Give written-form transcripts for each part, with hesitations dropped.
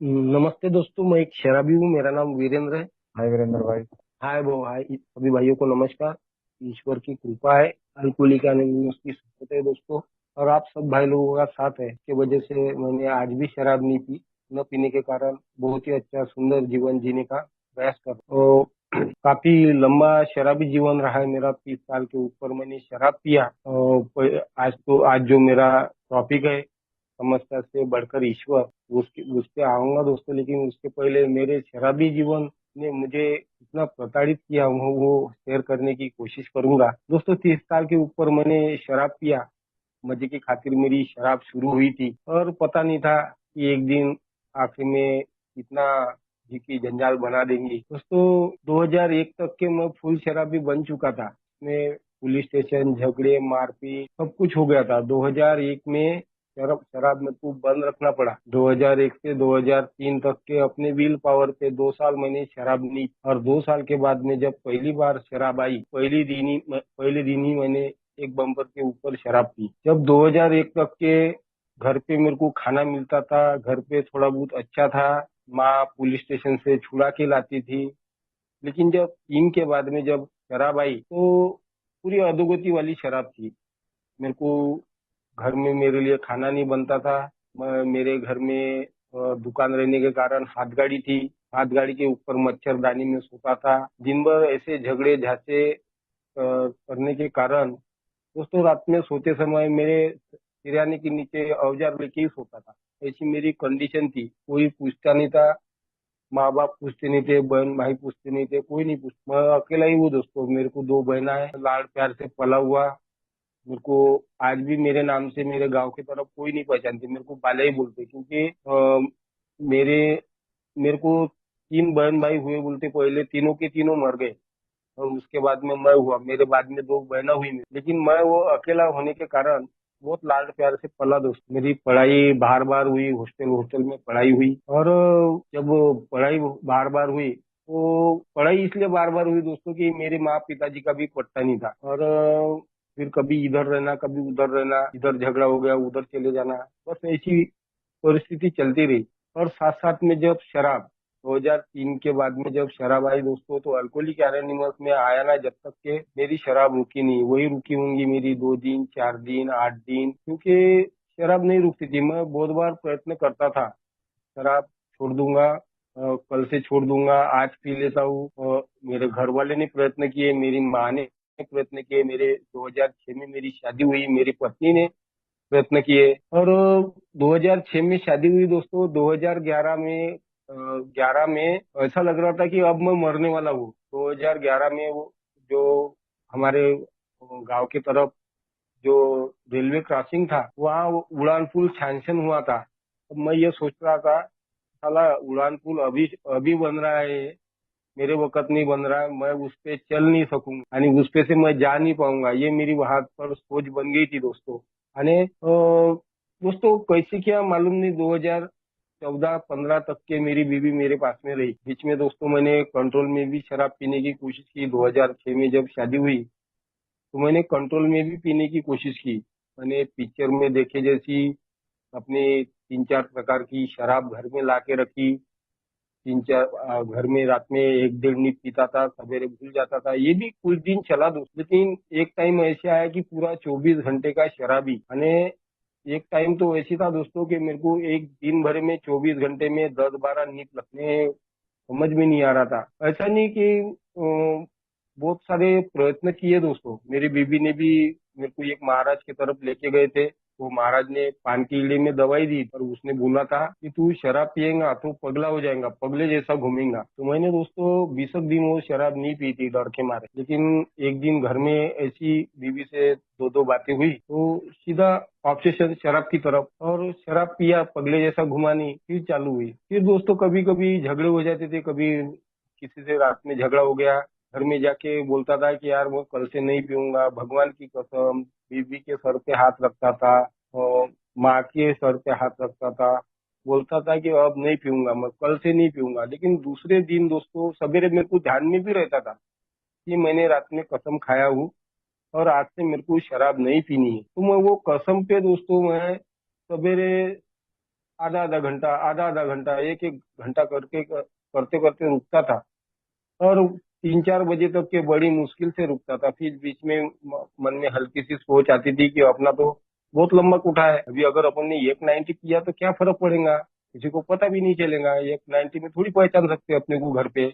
नमस्ते दोस्तों, मैं एक शराबी हूँ। मेरा नाम वीरेंद्र है। हाय वीरेंद्र भाई। हाय वो हाय सभी भाइयों को नमस्कार। ईश्वर की कृपा है, अल्कोहलिक एनोनिमस की सपोर्ट है दोस्तों। और आप सब भाई लोगों का साथ है की वजह से मैंने आज भी शराब नहीं पी। न पीने के कारण बहुत ही अच्छा सुंदर जीवन जीने का प्रयास कर तो काफी लंबा शराबी जीवन रहा है मेरा। 30 साल के ऊपर मैंने शराब पिया। आज जो मेरा टॉपिक है, समस्या से बढ़कर ईश्वर, उस पे आऊंगा दोस्तों। लेकिन उसके पहले मेरे शराबी जीवन ने मुझे इतना प्रताड़ित किया वो शेयर करने की कोशिश करूंगा दोस्तों। 30 साल के ऊपर मैंने शराब पिया। मजे की खातिर मेरी शराब शुरू हुई थी और पता नहीं था कि एक दिन आखिर में इतना जी की जंजाल बना देंगी दोस्तों। 2001 तक के मैं फुल शराबी बन चुका था। मैं पुलिस स्टेशन, झगड़े, मारपीट सब कुछ हो गया था। 2001 में शराब शराब मेरे को बंद रखना पड़ा। 2001 से 2003 तक के अपने विल पावर पे 2 साल मैंने शराब नहीं। और 2 साल के बाद में जब पहली बार शराब आई, पहले दिन ही मैंने एक बम्पर के ऊपर शराब पी। जब 2001 तक के घर पे मेरे को खाना मिलता था, घर पे थोड़ा बहुत अच्छा था। माँ पुलिस स्टेशन से छुड़ा के लाती थी। लेकिन जब तीन के बाद में जब शराब आई तो पूरी अधोगति वाली शराब थी। मेरे को घर में मेरे लिए खाना नहीं बनता था। मेरे घर में दुकान रहने के कारण हाथ गाड़ी थी। हाथ गाड़ी के ऊपर मच्छरदानी में सोता था। दिन भर ऐसे झगड़े झांसे करने के कारण दोस्तों रात में सोते समय मेरे सिरहाने के नीचे औजार लेके ही सोता था। ऐसी मेरी कंडीशन थी। कोई पूछता नहीं था। माँ बाप पूछते नहीं थे, बहन भाई पूछते नहीं थे, कोई नहीं पूछता। मैं अकेला ही हूँ दोस्तों। मेरे को दो बहना है, लाड़ प्यार से पला हुआ। मेरे को आज भी मेरे नाम से मेरे गांव की तरफ कोई नहीं पहचानते। मेरे को बाला ही बोलते क्योंकि मेरे मेरे को तीन बहन भाई हुए बोलते। पहले तीनों के तीनों मर गए और उसके बाद में मैं हुआ। मेरे बाद में दो बहना हुई लेकिन मैं वो अकेला होने के कारण बहुत लाड प्यार से पला दोस्त। मेरी पढ़ाई बार बार हुई, हॉस्टल हॉस्टल में पढ़ाई हुई। और जब पढ़ाई बार बार हुई तो पढ़ाई इसलिए बार बार हुई दोस्तों कि मेरे माँ पिताजी का भी पट्टा नहीं था। और फिर कभी इधर रहना, कभी उधर रहना, इधर झगड़ा हो गया उधर चले जाना। बस ऐसी परिस्थिति चलती रही। और साथ साथ में जब शराब 2003 के बाद में जब शराब आई दोस्तों, तो अल्कोहलिक एनोनिमस में आया ना, जब तक के मेरी शराब रुकी नहीं। वही रुकी होंगी मेरी 2 दिन, 4 दिन, 8 दिन, क्योंकि शराब नहीं रुकती थी। मैं बहुत बार प्रयत्न करता था, शराब छोड़ दूंगा, कल से छोड़ दूंगा, आज पी लेता हूँ। मेरे घर वाले ने प्रयत्न किए, मेरी माँ ने प्रयत्न किए। मेरे 2006 में मेरी शादी हुई, मेरी पत्नी ने प्रयत्न किए। और 2006 में शादी हुई दोस्तों। 2011 में 11 में ऐसा लग रहा था कि अब मैं मरने वाला हूँ। 2011 में वो जो हमारे गांव की तरफ जो रेलवे क्रॉसिंग था, वहाँ वो उड़ान पुल सैंक्शन हुआ था। अब मैं ये सोच रहा था, साला उड़ान पुल अभी अभी बन रहा है, मेरे वक्त नहीं बन रहा है, मैं उस पे चल नहीं सकूंगा आणि उस पे से मैं जा नहीं पाऊंगा। ये मेरी वहां पर सोच बन गई थी दोस्तों। आणि दोस्तों कैसे क्या मालूम नहीं, 2014-15 तक के मेरी बीवी मेरे पास में रही। बीच में दोस्तों मैंने कंट्रोल में भी शराब पीने की कोशिश की। 2006 में जब शादी हुई तो मैंने कंट्रोल में भी पीने की कोशिश की। मैंने पिक्चर में देखे जैसी अपने 3-4 प्रकार की शराब घर में ला के रखी। 3-4 घर में रात में एक डेढ़ नींद पीता था, सवेरे भूल जाता था। ये भी कुछ दिन चला दोस्त। लेकिन एक टाइम ऐसे आया कि पूरा 24 घंटे का शराबी। मैंने एक टाइम तो ऐसी था दोस्तों कि मेरे को एक दिन भर में 24 घंटे में 10-12 नींद लगने समझ में नहीं आ रहा था। ऐसा नहीं कि बहुत सारे प्रयत्न किए दोस्तों। मेरी बीबी ने भी मेरे को एक महाराज की तरफ लेके गए थे। वो महाराज ने पान की इडली में दवाई दी और उसने बोला था कि तू शराब पिएगा तो पगला हो जाएगा, पगले जैसा घूमेगा। तो मैंने दोस्तों 20 दिन वो शराब नहीं पी थी डर के मारे। लेकिन एक दिन घर में ऐसी बीवी से दो दो बातें हुई तो सीधा ऑब्सेशन शराब की तरफ, और शराब पिया, पगले जैसा घुमानी फिर चालू हुई। फिर दोस्तों कभी कभी झगड़े हो जाते थे। कभी किसी से रात में झगड़ा हो गया, घर में जाके बोलता था कि यार वो कल से नहीं पीऊंगा, भगवान की कसम। बीवी के सर पे हाथ रखता था और माँ के सर पे हाथ रखता था। बोलता था कि अब नहीं पीऊंगा, मैं कल से नहीं पीऊंगा। लेकिन दूसरे दिन दोस्तों सवेरे मेरे को ध्यान में भी रहता था कि मैंने रात में कसम खाया हूँ और आज से मेरे को शराब नहीं पीनी है। तो मैं वो कसम पे दोस्तों मैं सवेरे आधा आधा घंटा, एक एक घंटा करके करते करते रुकता था। और 3 4 बजे तक के बड़ी मुश्किल से रुकता था। फिर बीच में मन में हल्की सी सोच आती थी कि अपना तो बहुत लंबा उठा है, अभी अगर अपन ने 190 किया तो क्या फर्क पड़ेगा, किसी को पता भी नहीं चलेगा, 190 में थोड़ी पहचान सकते अपने को घर पे।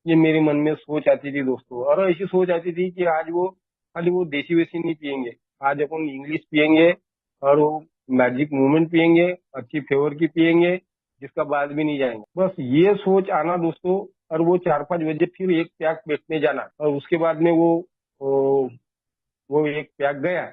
ये मेरे मन में सोच आती थी दोस्तों। और ऐसी सोच आती थी कि आज वो खाली वो देसी वेसी नहीं पियेंगे, आज अपन इंग्लिश पियेंगे, और वो मैजिक मूवमेंट पियेंगे, अच्छी फ्लेवर की पियेंगे, जिसका बाद भी नहीं जाएंगे। बस ये सोच आना दोस्तों। और वो 4 5 बजे फिर एक पैक बैठने जाना, और उसके बाद में वो, वो एक पैक गया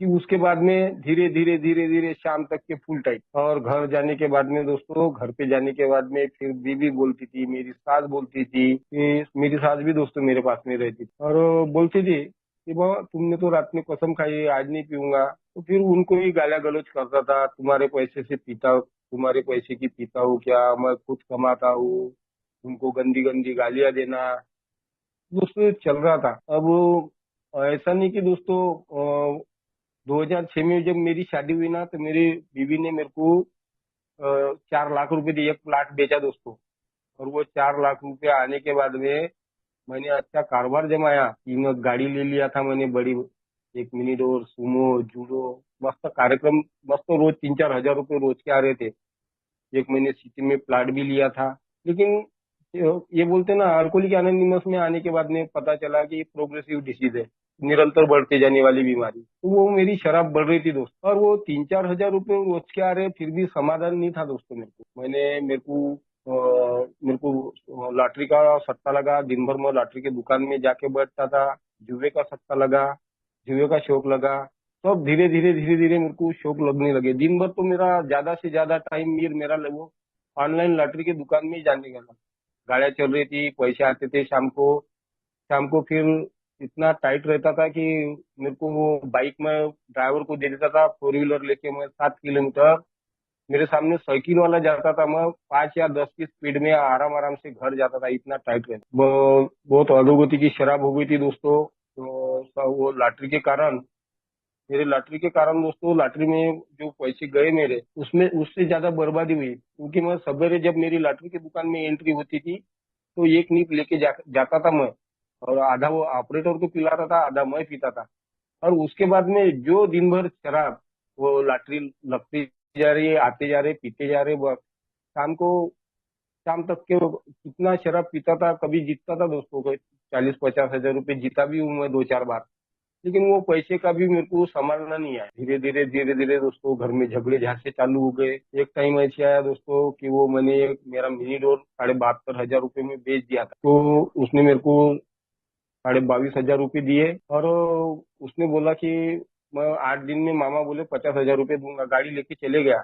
कि उसके बाद में धीरे धीरे धीरे धीरे शाम तक के फुल टाइम। और घर जाने के बाद में दोस्तों, घर पे जाने के बाद में फिर बीवी बोलती थी, मेरी सास बोलती थी कि मेरी सास भी दोस्तों मेरे पास में रहती थी, और वो बोलती थी कि बाबा तुमने तो रात में कसम खाई है, आज नहीं पीऊंगा। तो फिर उनको ही गाला गलौज करता था, तुम्हारे पैसे से पीता, तुम्हारे पैसे की पीता हूँ क्या, मैं खुद कमाता हूँ। उनको गंदी गंदी गालियां देना दोस्तों चल रहा था। अब ऐसा नहीं कि दोस्तों, 2006 में जब मेरी शादी हुई ना, तो मेरी बीवी ने मेरे को 4 लाख रुपए दिए, एक प्लाट बेचा दोस्तों। और वो 4 लाख रुपए आने के बाद में मैंने अच्छा कारोबार जमाया। 3 गाड़ी ले लिया था मैंने, बड़ी, एक मिनी डोर, सुमो, जूडो, मस्त कार्यक्रम। मस्त रोज 3 4 हजार रुपए रोज के आ रहे थे। एक महीने सिटी में प्लाट भी लिया था। लेकिन ये बोलते ना, अल्कोहलिक एनोनिमस में आने के बाद में पता चला कि प्रोग्रेसिव डिसीज है, निरंतर बढ़ते जाने वाली बीमारी। तो वो मेरी शराब बढ़ रही थी दोस्त, और वो 3 4 हजार रुपए रोज के आ रहे, फिर भी समाधान नहीं था दोस्तों मेरे को। मेरे को लॉटरी का सट्टा लगा, दिन भर मैं लॉटरी की दुकान में जाके बैठता था। जुए का सट्टा लगा, जुए का शौक लगा। तो धीरे धीरे धीरे धीरे मेरे को शौक लगने लगे। दिन भर तो मेरा ज्यादा से ज्यादा टाइम मेरा वो ऑनलाइन लॉटरी की दुकान में ही जाने लगा। गाड़ियां चल रही थी, पैसे आते थे शाम को। शाम को फिर इतना टाइट रहता था कि मेरे को वो बाइक में ड्राइवर को दे देता था, 4 व्हीलर लेके मैं 7 किलोमीटर। मेरे सामने साइकिल वाला जाता था, मैं 5 या 10 की स्पीड में आराम आराम से घर जाता था, इतना टाइट रहता। बहुत अधोगति की शराब हो गई थी दोस्तों। तो वो लॉटरी के कारण, मेरे लॉटरी के कारण दोस्तों, लॉटरी में जो पैसे गए मेरे, उसमें उससे ज्यादा बर्बादी हुई। क्योंकि मैं सवेरे जब मेरी लॉटरी की दुकान में एंट्री होती थी, तो एक नीप लेके जाता था मैं, और आधा वो ऑपरेटर को पिलाता था, आधा मैं पीता था। और उसके बाद में जो दिन भर शराब, वो लॉटरी लगती जा रही है, आते जा रहे, पीते जा रहे, बस शाम को, शाम तक के कितना शराब पीता था। कभी जीतता था दोस्तों को 40 50 हजार रुपए जीता भी हूँ मैं 2 4 बार। लेकिन वो पैसे का भी मेरे को संभालना नहीं आया। धीरे धीरे दोस्तों घर में झगड़े झांसे चालू हो गए। एक टाइम ऐसे आया दोस्तों कि वो मैंने मेरा मिनी डोर 72,500 रुपये में बेच दिया था। तो उसने मेरे को 22,500 रुपये दिए, और उसने बोला कि मैं 8 दिन में, मामा बोले 50,000 रुपये दूंगा, गाड़ी लेके चले गया।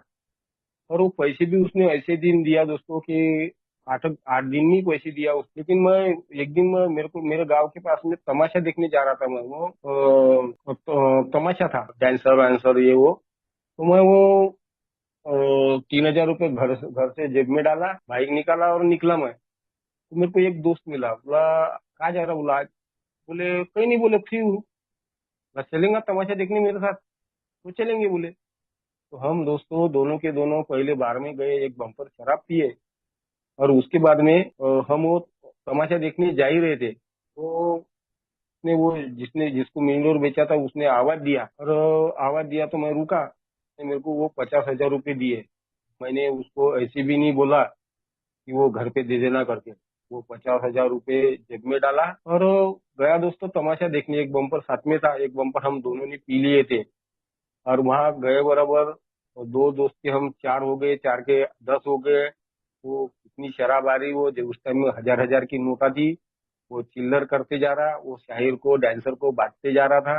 और वो पैसे भी उसने ऐसे दिन दिया दोस्तों कि 8 8 दिन में ही पैसे दिया उस। लेकिन मैं एक दिन, मैं मेरे को मेरे गांव के पास में तमाशा देखने जा रहा था मैं, वो तमाशा था, डांसर वांसर ये वो। तो मैं वो 3,000 रुपये घर से जेब में डाला, बाइक निकाला और निकला मैं। तो मेरे को एक दोस्त मिला, बोला कहाँ जा रहा, बोला आज। बोले कहीं नहीं, बोले फ्री हूँ, बस चलेंगे तमाशा देखने मेरे साथ। तो चलेंगे बोले। तो हम दोस्तों दोनों के दोनों पहले बार में गए, एक बम्पर शराब पिए, और उसके बाद में हम वो तमाशा देखने जा ही रहे थे। तो उसने वो, जिसने जिसको मेन डोर बेचा था, उसने आवाज दिया, और आवाज दिया तो मैं रुका। उसने मेरे को वो 50,000 रुपये दिए। मैंने उसको ऐसे भी नहीं बोला कि वो घर पे दे देना करके। वो 50,000 रुपये जेब में डाला, और गया दोस्तों तमाशा देखने। एक बम्पर साथ में था, एक बम्पर हम दोनों ने पी लिए थे। और वहां गए बराबर, और दो दोस्त के हम 4 हो गए, 4 के 10 हो गए। वो इतनी शराब आ रही, वो जो उस टाइम में 1,000 1,000 की नोटा थी, वो चिल्लर करते जा रहा, वो शायर को, डांसर को बांटते जा रहा था।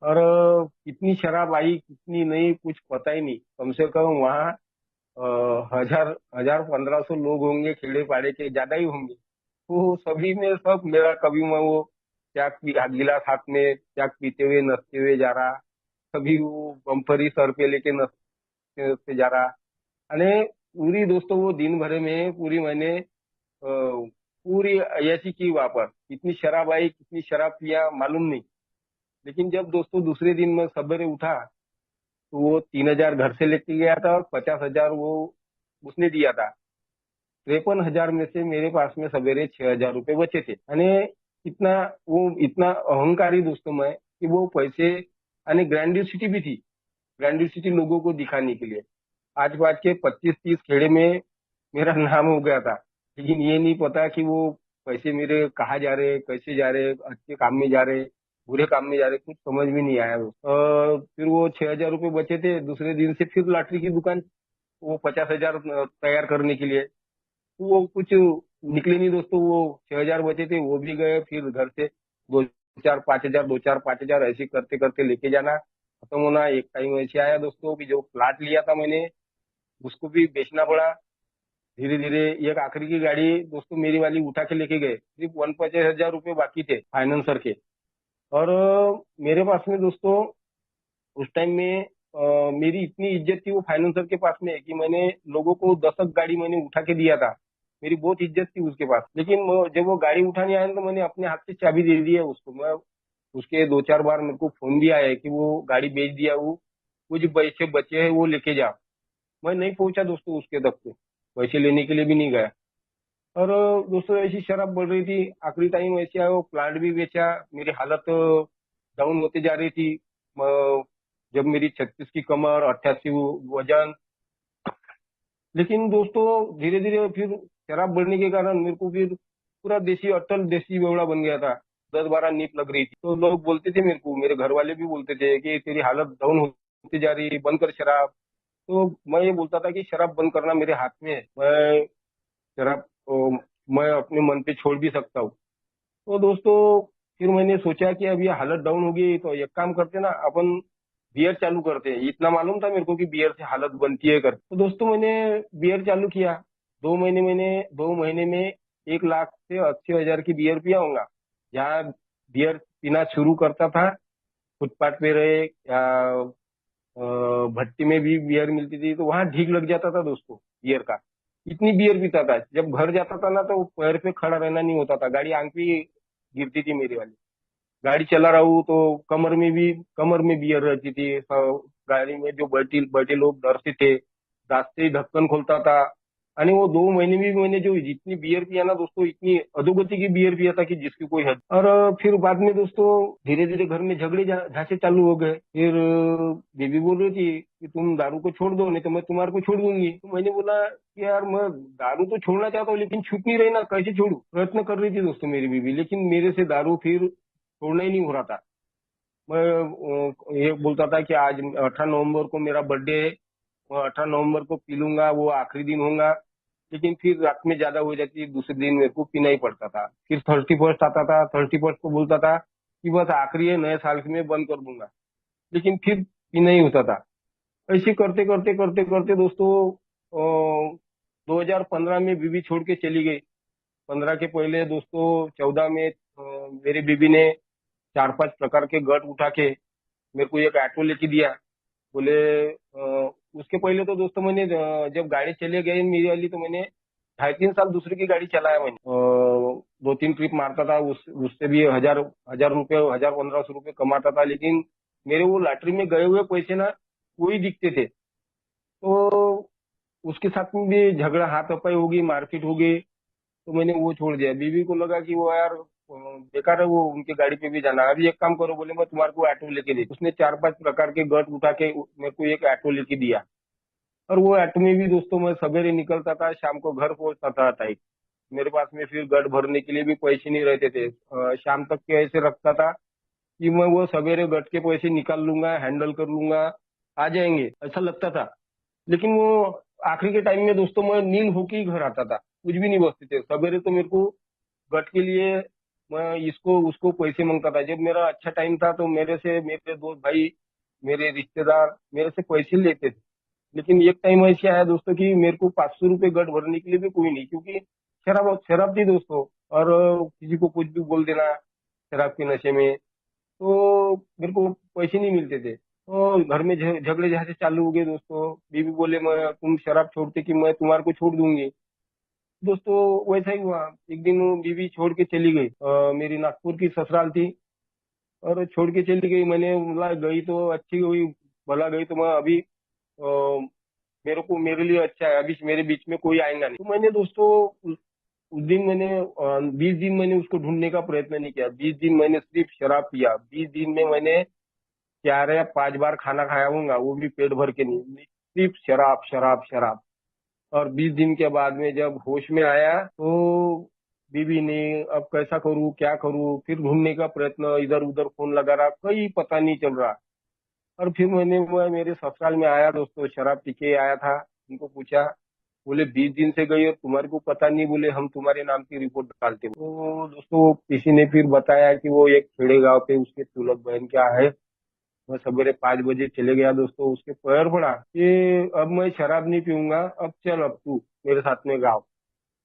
और कितनी शराब आई कितनी नहीं, कुछ पता ही नहीं। कम से कम वहाँ 1,000 1,000 1,500 लोग होंगे, खेड़े पाड़े के ज्यादा ही होंगे। तो सभी में सब मेरा, कभी मैं वो गिलास हाथ में चाक पीते हुए नचते हुए जा रहा, कभी वो बम्फर ही सर पे लेके नचते नचते जा रहा। अरे पूरी दोस्तों, वो दिन भरे में पूरी मैंने पूरी अय्याशी की वहां पर। कितनी शराब आई, कितनी शराब पिया मालूम नहीं। लेकिन जब दोस्तों दूसरे दिन मैं सवेरे उठा, तो वो 3,000 घर से लेके गया था और 50,000 वो उसने दिया था। 53,000 में से मेरे पास में सवेरे 6,000 रुपये बचे थे। यानी इतना वो इतना अहंकारी दोस्तों मैं कि वो पैसे, यानी ग्रैंडियोसिटी भी थी, ग्रैंडियोसिटी लोगों को दिखाने के लिए। आज बात के 25-30 खेड़े में मेरा नाम हो गया था, लेकिन ये नहीं पता कि वो पैसे मेरे कहाँ जा रहे, कैसे जा रहे, अच्छे काम में जा रहे, बुरे काम में जा रहे, कुछ समझ में नहीं आया। फिर वो 6,000 रुपये बचे थे, दूसरे दिन से फिर लॉटरी की दुकान, वो 50,000 तैयार करने के लिए। तो वो कुछ निकले नहीं दोस्तों, वो 6,000 बचे थे वो भी गए। फिर घर से 2-4-5 हजार, 2-4-5 हजार ऐसे करते करते लेके जाना, खत्म होना। एक टाइम ऐसे आया दोस्तों कि जो प्लाट लिया था मैंने, उसको भी बेचना पड़ा। धीरे धीरे एक आखिरी की गाड़ी दोस्तों मेरी वाली उठा के लेके गए, सिर्फ 51,000 रुपये बाकी थे फाइनेंसर के। और मेरे पास में दोस्तों उस टाइम में मेरी इतनी इज्जत थी वो फाइनेंसर के पास में कि मैंने लोगों को 10 गाड़ी मैंने उठा के दिया था। मेरी बहुत इज्जत थी उसके पास। लेकिन जब वो गाड़ी उठाने आया ना, तो मैंने अपने हाथ से चाबी दे दी है उसको। मैं उसके 2-4 बार मेरे को फोन भी आया है कि वो गाड़ी बेच दिया, वो कुछ पैसे बचे हैं वो लेके जा। मैं नहीं पहुंचा दोस्तों उसके दफ्तर, पैसे लेने के लिए भी नहीं गया। और दोस्तों ऐसी शराब बढ़ रही थी, आखिरी टाइम ऐसे आया वो प्लांट भी बेचा। मेरी हालत डाउन होती जा रही थी। जब मेरी 36 की कमर, 88 वजन। लेकिन दोस्तों धीरे धीरे फिर शराब बढ़ने के कारण मेरे को फिर पूरा देसी, अटल देसी बेवड़ा बन गया था। 10-12 नींद लग रही थी, तो लोग बोलते थे मेरे को, मेरे घर वाले भी बोलते थे कि तेरी हालत डाउन होती जा रही है, बंद कर शराब। तो मैं ये बोलता था कि शराब बंद करना मेरे हाथ में है, मैं शराब मैं अपने मन पे छोड़ भी सकता हूँ। तो दोस्तों फिर मैंने सोचा कि अब ये हालत डाउन हो गई, तो एक काम करते ना अपन, बियर चालू करते हैं। इतना मालूम था मेरे को कि बियर से हालत बनती है कर। तो दोस्तों मैंने बियर चालू किया। 2 महीने में 1,80,000 की बियर पिया होगा। जहाँ बियर पीना शुरू करता था, फुटपाथ पे रहे या भट्टी में भी बियर मिलती थी, तो वहां ढीक लग जाता था दोस्तों बियर का। इतनी बियर पीता था, जब घर जाता था ना तो पैर पे खड़ा रहना नहीं होता था, गाड़ी आंख भी गिरती थी मेरी वाली। गाड़ी चला रहा हूँ तो कमर में बियर रहती थी। गाड़ी में जो बैठे बैठे लोग डरते थे, रास्ते ही ढक्कन खोलता था। आणि वो 2 महीने में मैंने जो जितनी बियर पिया ना दोस्तों, इतनी अधोगति की बियर पिया था कि जिसकी कोई हद। और फिर बाद में दोस्तों धीरे धीरे घर में झगड़े झांसे चालू हो गए। फिर बेबी बोल रही थी कि तुम दारू को छोड़ दो, नहीं तो मैं तुम्हारे को छोड़ दूंगी। तो मैंने बोला कि यार मैं दारू तो छोड़ना चाहता हूँ, लेकिन छूट नहीं रही ना, कैसे छोड़ू। प्रयत्न कर रही थी दोस्तों मेरी बीवी, लेकिन मेरे से दारू फिर छोड़ना ही नहीं हो रहा था। मैं ये बोलता था कि आज 18 नवंबर को मेरा बर्थडे है, मैं 18 नवंबर को पी लूंगा, वो आखिरी दिन होगा। लेकिन फिर रात में ज्यादा हो जाती, दूसरे दिन मेरे को पीना ही पड़ता था। फिर 31st आता था, 31st को बोलता था कि बस आखिरी है, नए साल में बंद कर दूंगा। लेकिन फिर पीना ही होता था। ऐसे करते करते करते करते दोस्तों 2015 में बीवी छोड़ के चली गई। 15 के पहले दोस्तों 14 में मेरी बीवी ने 4-5 प्रकार के गट उठा के मेरे को एक ऑटो लेके दिया। बोले उसके पहले तो दोस्तों मैंने जब गाड़ी चले गई मेरी वाली, तो मैंने 2.5-3 साल दूसरे की गाड़ी चलाया मैंने। 2-3 ट्रिप मारता था, उससे भी 1,000 रुपये, 1,000-1,500 रुपये कमाता था। लेकिन मेरे वो लॉटरी में गए हुए पैसे ना वही दिखते थे। तो उसके साथ में भी झगड़ा, हाथापाई हो गई, मारपीट हो गई। तो मैंने वो छोड़ दिया। बीवी को लगा कि वो यार बेकार है वो उनकी गाड़ी पे भी जाना। अभी एक काम करो, बोले मैं तुम्हारे को ऑटो लेके दे। उसने 4-5 प्रकार के गट उठा के मेरे को एक ऑटो लेके दिया। और वो ऑटो में भी दोस्तों मैं सवेरे निकलता था, शाम को घर पहुंचता था टाइम। मेरे पास में फिर गट भरने के लिए भी पैसे नहीं रहते थे। शाम तक के ऐसे रखता था कि मैं वो सवेरे गट के पैसे निकाल लूंगा, हैंडल कर लूंगा, आ जाएंगे, ऐसा लगता था। लेकिन वो आखिरी के टाइम में दोस्तों मैं नील होके ही घर आता था, कुछ भी नहीं बचते थे। सवेरे तो मेरे को गट के लिए मैं इसको उसको पैसे मांगता था। जब मेरा अच्छा टाइम था तो मेरे से मेरे दोस्त भाई, मेरे रिश्तेदार मेरे से पैसे लेते थे। लेकिन एक टाइम ऐसे आया दोस्तों कि मेरे को 500 रुपये गट भरने के लिए भी कोई नहीं, क्योंकि शराब शराब थी दोस्तों। और किसी को कुछ भी बोल देना शराब के नशे में, तो मेरे को पैसे नहीं मिलते थे। तो घर में झगड़े झांसे चालू हो गए दोस्तों। बीवी बोले मैं तुम शराब छोड़ते कि मैं तुम्हारे को छोड़ दूंगी। दोस्तों वैसा ही हुआ। एक दिन वो बीवी छोड़ के चली गई। मेरी नागपुर की ससुराल थी, और छोड़ के चली गई। मैंने बोला गई तो अच्छी हुई, भला गई तो मैं अभी मेरे को मेरे लिए अच्छा है, अभी मेरे बीच में कोई आएगा नहीं। तो मैंने दोस्तों उस दिन मैंने 20 दिन मैंने उसको ढूंढने का प्रयत्न नहीं किया। 20 दिन मैंने सिर्फ शराब पिया। 20 दिन में मैंने 4 या 5 बार खाना खाया हूँगा, वो भी पेट भर के नहीं, सिर्फ शराब शराब शराब। और 20 दिन के बाद में जब होश में आया तो बीवी ने, अब कैसा करूँ क्या करूँ, फिर ढूंढने का प्रयत्न, इधर उधर फोन लगा रहा, कहीं पता नहीं चल रहा। और फिर मैं मेरे ससुराल में आया दोस्तों, शराब पी के आया था। उनको पूछा, बोले 20 दिन से गई और तुम्हारे को पता नहीं, बोले हम तुम्हारे नाम की रिपोर्ट डालते हैं। तो दोस्तों किसी ने फिर बताया कि वो एक खेड़े गांव पे उसके तुलक बहन क्या है। मैं सवेरे 5 बजे चले गया दोस्तों, उसके पैर पड़ा कि अब मैं शराब नहीं पीऊंगा, अब चल अब तू मेरे साथ में गाँव।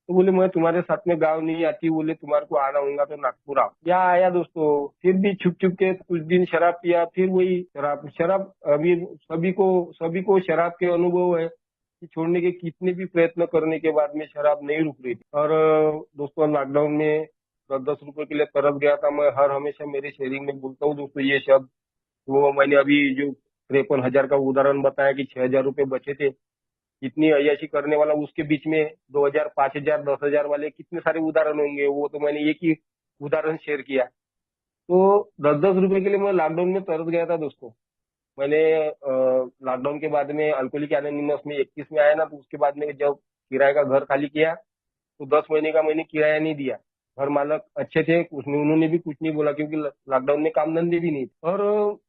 तो बोले मैं तुम्हारे साथ में गाँव नहीं आती, बोले तुम्हारे को आना होगा तो नागपुर आओ। क्या आया दोस्तों, फिर भी छुप छुप के कुछ दिन शराब पिया, फिर वही शराब शराब। अभी सभी को शराब के अनुभव है कि छोड़ने के कितने भी प्रयत्न करने के बाद में शराब नहीं रुक रही थी। और दोस्तों लॉकडाउन में 10-10 रुपए के लिए तरस गया था मैं। हर हमेशा मेरे शेयरिंग में बोलता हूँ दोस्तों ये शब्द। वो मैंने अभी जो 53,000 का उदाहरण बताया कि 6,000 रुपये बचे थे, इतनी अय्याशी करने वाला उसके बीच में 2,000, 5,000, 10,000 वाले कितने सारे उदाहरण होंगे। वो तो मैंने एक ही उदाहरण शेयर किया। तो 10-10 रुपए के लिए मैं लॉकडाउन में तरस गया था दोस्तों। मैंने लॉकडाउन के बाद में अल्कोहलिक एनोनिमस में 21 में आया ना, तो उसके बाद में जब किराए का घर खाली किया तो 10 महीने का मैंने किराया नहीं दिया। घर मालक अच्छे थे, उसने उन्होंने भी कुछ नहीं बोला, क्योंकि लॉकडाउन में काम धंधे भी नहीं थे। और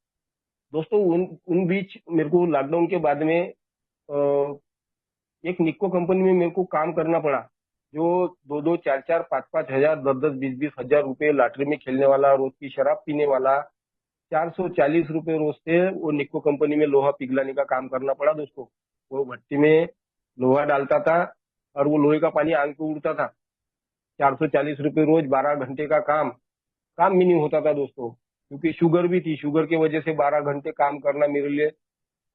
दोस्तों उन उन बीच मेरे को लॉकडाउन के बाद में एक निक्को कंपनी में मेरे को काम करना पड़ा, जो 2-2, 4-4, 5-5 हजार, 10-10, 20-20 हजार रुपए लॉटरी में खेलने वाला, रोज की शराब पीने वाला, 440 रुपए रोज से वो निक्को कंपनी में लोहा पिघलाने का काम करना पड़ा दोस्तों। वो भट्टी में लोहा डालता था और वो लोहे का पानी आग पे उड़ता था। 440 रुपए रोज, 12 घंटे का काम। काम भी नहीं होता था दोस्तों, क्योंकि शुगर भी थी। शुगर की वजह से 12 घंटे काम करना मेरे लिए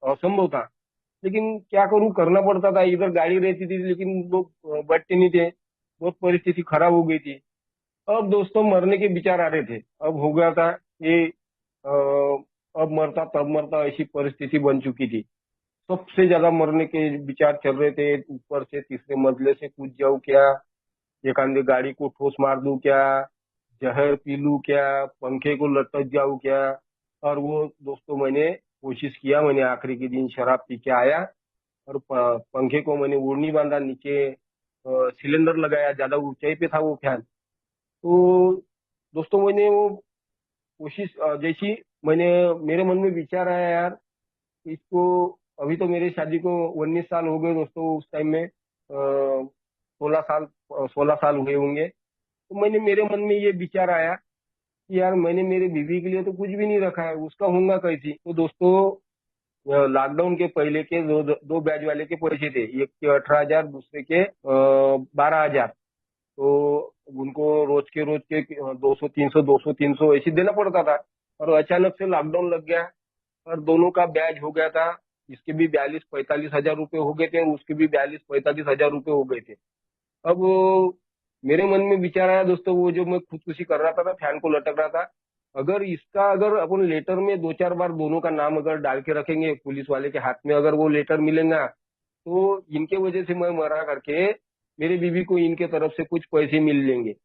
असंभव था। लेकिन क्या करूं, करना पड़ता था। इधर गाड़ी रहती थी लेकिन लोग बैठते नहीं थे। बहुत परिस्थिति खराब हो गई थी। अब दोस्तों मरने के विचार आ रहे थे। अब हो गया था ये, अब मरता तब मरता, ऐसी परिस्थिति बन चुकी थी। सबसे ज्यादा मरने के विचार चल रहे थे। ऊपर से तीसरे मंजिले से कूद जाऊं क्या, एक आंधी गाड़ी को ठोस मार दूं क्या, जहर पी लूं क्या, पंखे को लटक जाऊं क्या। और वो दोस्तों मैंने कोशिश किया। मैंने आखिरी के दिन शराब पी के आया और पंखे को मैंने ओढ़नी बांधा नीचे, सिलेंडर लगाया, ज्यादा ऊंचाई पे था वो फैन। तो दोस्तों मैंने वो कोशिश जैसी, मैंने मेरे मन में विचार आया यार, इसको, अभी तो मेरी शादी को 19 साल हो गए दोस्तों। उस टाइम में 16 साल, 16 साल हुए होंगे। तो मैंने, मेरे मन में ये विचार आया कि यार मैंने मेरे बीवी के लिए तो कुछ भी नहीं रखा है, उसका होगा कैसी। तो दोस्तों लॉकडाउन के पहले के दो दो बैच वाले के पैसे थे, एक के 18,000, दूसरे के 12,000। तो उनको रोज के 200, 300, 200, 300 ऐसे देना पड़ता था। और अचानक से लॉकडाउन लग गया और दोनों का ब्याज हो गया था। इसके भी 42-45 हजार रुपए हो गए थे और उसके भी 42-45 हजार रुपए हो गए थे। अब मेरे मन में विचार आया दोस्तों, वो जो मैं खुदकुशी कर रहा था ना, फैन को लटक रहा था, अगर इसका, अगर अपन लेटर में 2-4 बार दोनों का नाम अगर डाल के रखेंगे पुलिस वाले के हाथ में, अगर वो लेटर मिलेगा तो इनके वजह से मैं मरा करके मेरी बीवी को इनके तरफ से कुछ पैसे मिल लेंगे।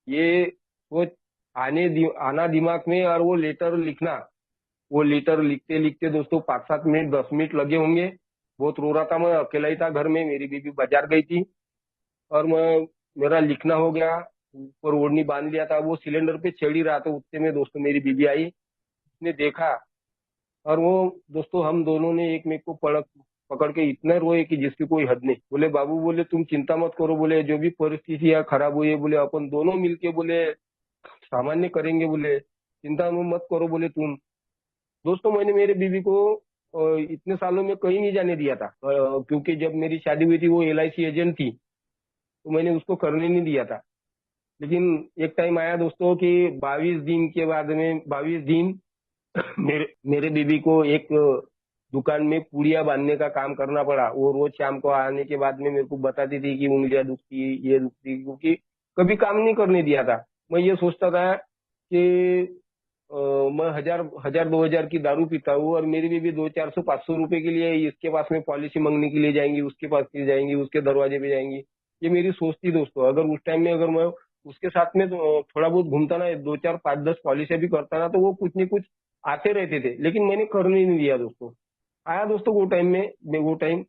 ये सोच आना दिमाग में, और वो लेटर लिखना। वो लेटर लिखते लिखते दोस्तों 5-7 मिनट, 10 मिनट लगे होंगे। बहुत रो रहा था, मैं अकेला ही था घर में, मेरी बीवी बाजार गई थी। और मेरा लिखना हो गया, ऊपर ओढ़नी बांध लिया था, वो सिलेंडर पे चढ़ ही रहा था। उतने में दोस्तों मेरी बीवी आई, उसने देखा। और वो दोस्तों हम दोनों ने एक मेरे को पड़क पकड़ के इतना रोए कि जिसकी कोई हद नहीं। बोले बाबू, बोले तुम चिंता मत करो, बोले जो भी परिस्थिति खराब हुई है, बोले अपन दोनों मिलके, बोले सामान्य करेंगे, बोले चिंता मत करो, बोले तुम। दोस्तों मैंने मेरे बीवी को इतने सालों में कहीं नहीं जाने दिया था, क्योंकि जब मेरी शादी हुई थी वो LIC एजेंट थी, तो मैंने उसको करने नहीं दिया था। लेकिन एक टाइम आया दोस्तों कि 22 दिन के बाद में, 22 दिन मेरे मेरे बीबी को एक दुकान में पूड़िया बांधने का काम करना पड़ा। वो रोज शाम को आने के बाद में मेरे को बताती थी कि उंगलियां दुखती, ये दुखती, क्योंकि कभी काम नहीं करने दिया था। मैं ये सोचता था कि मैं 1000 2000 की दारू पीता हूँ और मेरी बीवी 200 400 500 रुपए के लिए इसके पास में पॉलिसी मांगने के लिए जाएंगी, उसके पास के जाएंगी, उसके दरवाजे पे जाएंगी। ये मेरी सोच थी दोस्तों। अगर उस टाइम में अगर मैं उसके साथ में थोड़ा बहुत घूमता ना, 2 4 5 10 पॉलिसी भी करता ना, तो वो कुछ नहीं कुछ आते रहते थे, लेकिन मैंने करने ही नहीं दिया दोस्तों। आया दोस्तों वो टाइम में, वो टाइम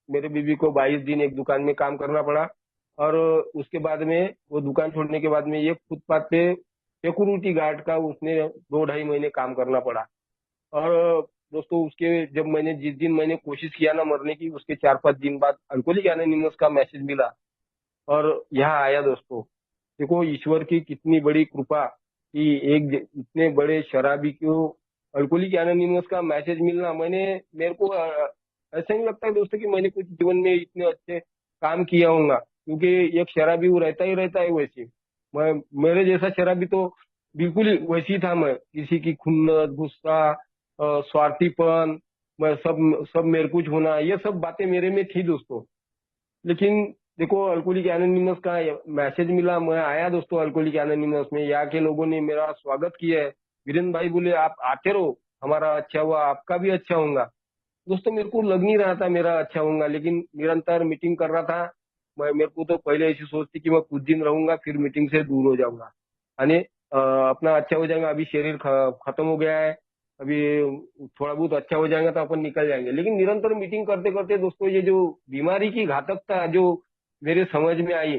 मेरे बीवी को 22 दिन एक दुकान में काम करना पड़ा। और उसके बाद में वो दुकान छोड़ने के बाद में ये फुटपाथ पे सिक्योरिटी गार्ड का उसने 2 ढाई महीने काम करना पड़ा। और दोस्तों उसके जब मैंने जिस दिन मैंने कोशिश किया ना मरने की, उसके 4 5 दिन बाद अल्कोहलिक एनोनिमस का मैसेज मिला और यहाँ आया दोस्तों। देखो ईश्वर की कितनी बड़ी कृपा कि इतने बड़े शराबी को अल्कोहलिक एनोनिमस का मैसेज मिलना। मेरे को ऐसा नहीं लगता है दोस्तों कि मैंने कुछ जीवन में इतने अच्छे काम किया होगा, क्योंकि एक शराबी वो रहता है वैसे। मैं मेरे जैसा शराबी तो बिल्कुल ही वैसी था। मैं किसी की खुन्नस, गुस्सा, स्वार्थीपन, मैं सब मेरे कुछ होना, ये सब बातें मेरे में थी दोस्तों। लेकिन देखो अल्कोहलिक एनोनिमस का मैसेज मिला, मैं आया दोस्तों अल्कोहलिक एनोनिमस में। यहाँ के लोगों ने मेरा स्वागत किया है। वीरेंद्र भाई बोले आप आते रहो, हमारा अच्छा हुआ आपका भी अच्छा होगा। दोस्तों मेरे को लग नहीं रहा था मेरा अच्छा होगा, लेकिन निरंतर मीटिंग कर रहा था। मेरे को तो पहले ऐसी सोच थी कि मैं कुछ दिन रहूंगा फिर मीटिंग से दूर हो जाऊंगा, यानी अपना अच्छा हो जाएगा। अभी शरीर खत्म हो गया है, अभी थोड़ा बहुत अच्छा हो जाएगा तो अपन निकल जाएंगे। लेकिन निरंतर मीटिंग करते करते दोस्तों ये जो बीमारी की घातकता जो मेरे समझ में आई,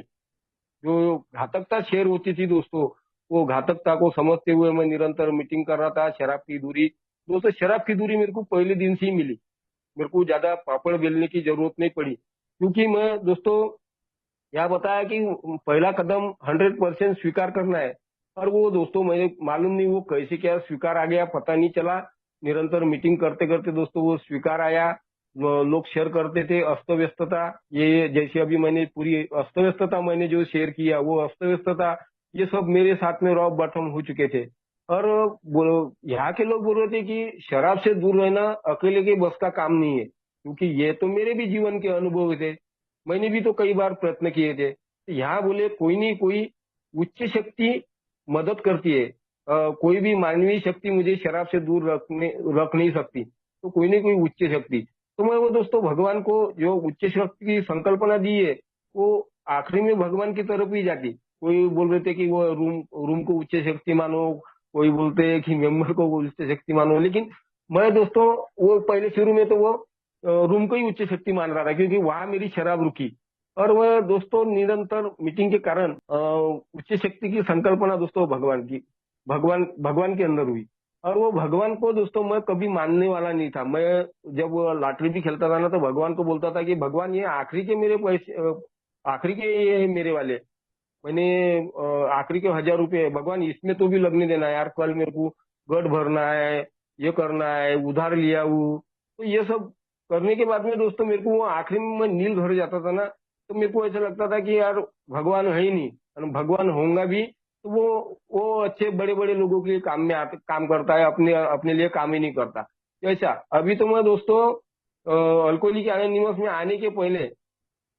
जो घातकता शेयर होती थी दोस्तों, वो घातकता को समझते हुए मैं निरंतर मीटिंग कर रहा था। शराब की दूरी दोस्तों, शराब की दूरी मेरे को पहले दिन से ही मिली। मेरे को ज्यादा पापड़ बेलने की जरूरत नहीं पड़ी, क्योंकि मैं दोस्तों यहाँ बताया कि पहला कदम 100% स्वीकार करना है। और वो दोस्तों मुझे मालूम नहीं वो कैसे क्या स्वीकार आ गया, पता नहीं चला। निरंतर मीटिंग करते करते दोस्तों वो स्वीकार आया। लोग शेयर करते थे अस्त व्यस्तता, ये जैसे अभी मैंने पूरी अस्त व्यस्तता मैंने जो शेयर किया, वो अस्त व्यस्तता ये सब मेरे साथ में रॉक बॉटम हो चुके थे। और यहाँ के लोग बोल रहे थे कि शराब से दूर रहना अकेले के बस का काम नहीं है, क्योंकि ये तो मेरे भी जीवन के अनुभव थे। मैंने भी तो कई बार प्रयत्न किए थे। तो यहाँ बोले कोई नहीं कोई उच्च शक्ति मदद करती है। कोई भी मानवीय शक्ति मुझे शराब से दूर रख नहीं सकती, तो कोई नहीं कोई उच्च शक्ति। तो मैं वो दोस्तों भगवान को जो उच्च शक्ति की संकल्पना दी है, वो आखिरी में भगवान की तरफ ही जाती। कोई बोल रहे थे कि वो रूम रूम को उच्च शक्ति मानो, कोई बोलते हैं कि मेंबर को उच्च शक्ति मानो। लेकिन मैं दोस्तों वो पहले शुरू में तो वो रूम को ही उच्च शक्ति मान रहा था, क्योंकि वहां मेरी शराब रुकी। और वह दोस्तों निरंतर मीटिंग के कारण उच्च शक्ति की संकल्पना दोस्तों भगवान की, भगवान भगवान के अंदर हुई। और वो भगवान को दोस्तों मैं कभी मानने वाला नहीं था। मैं जब वो लॉटरी भी खेलता था ना, तो भगवान को बोलता था कि भगवान ये आखिरी के मेरे पैसे, आखिरी के ये है मेरे वाले। मैंने आखिरी के 1000 रुपये भगवान इसमें तो भी लगने देना यार, कल मेरे को गट भरना है, ये करना है, उधार लिया हूँ। तो ये सब करने के बाद में दोस्तों मेरे को वो आखिरी में मैं नील घर जाता था ना, तो मेरे को ऐसा लगता था कि यार भगवान है ही नहीं, और भगवान होगा भी तो वो अच्छे बड़े बड़े लोगों के लिए काम करता है, अपने अपने लिए काम ही नहीं करता। ऐसा अभी तो मैं दोस्तों अल्कोहलिक एनोनिमस में आने के पहले,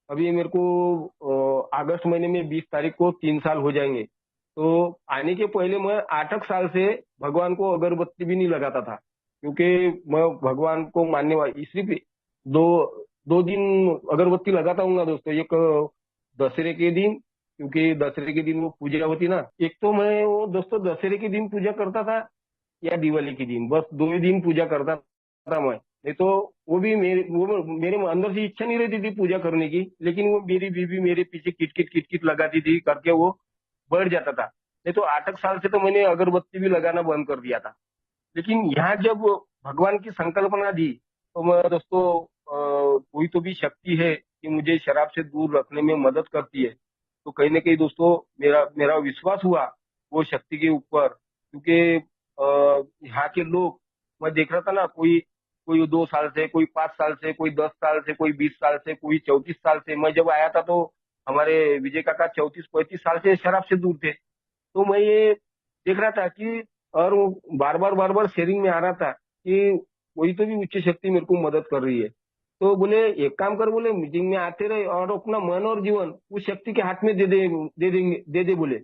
अभी मेरे को अगस्त महीने में 20 तारीख को 3 साल हो जाएंगे। तो आने के पहले मैं 8 साल से भगवान को अगरबत्ती भी नहीं लगाता था, क्योंकि मैं भगवान को मानने वाला। इसलिए भी दो 2 दिन अगरबत्ती लगाता हूँ दोस्तों। एक दशहरे के दिन, क्योंकि दशहरे के दिन वो पूजा होती ना। एक तो मैं वो दोस्तों दशहरे के दिन पूजा करता था या दिवाली के दिन, बस 2 ही दिन पूजा करता था मैं। नहीं तो वो मेरे अंदर से इच्छा नहीं रहती थी पूजा करने की, लेकिन वो मेरी बीवी मेरे पीछे किटकिट किटकिट लगाती थी करके वो बढ़ जाता था। नहीं तो 8 साल से तो मैंने अगरबत्ती भी लगाना बंद कर दिया था। लेकिन यहाँ जब भगवान की संकल्पना दी, तो मैं दोस्तों कोई तो भी शक्ति है कि मुझे शराब से दूर रखने में मदद करती है। तो कहीं ना कहीं दोस्तों मेरा मेरा विश्वास हुआ वो शक्ति के ऊपर, क्योंकि यहाँ के लोग, मैं देख रहा था ना, कोई कोई 2 साल से, कोई 5 साल से, कोई 10 साल से, कोई 20 साल से, कोई 34 साल से। मैं जब आया था तो हमारे विजय काका 34 35 साल से शराब से दूर थे। तो मैं ये देख रहा था कि, और वो बार बार शेयरिंग में आ रहा था कि कोई तो भी उच्च शक्ति मेरे को मदद कर रही है। तो बोले एक काम कर, बोले मीटिंग में आते रहे और अपना मन और जीवन उस शक्ति के हाथ में दे देंगे, दे देंगे, दे दे बोले।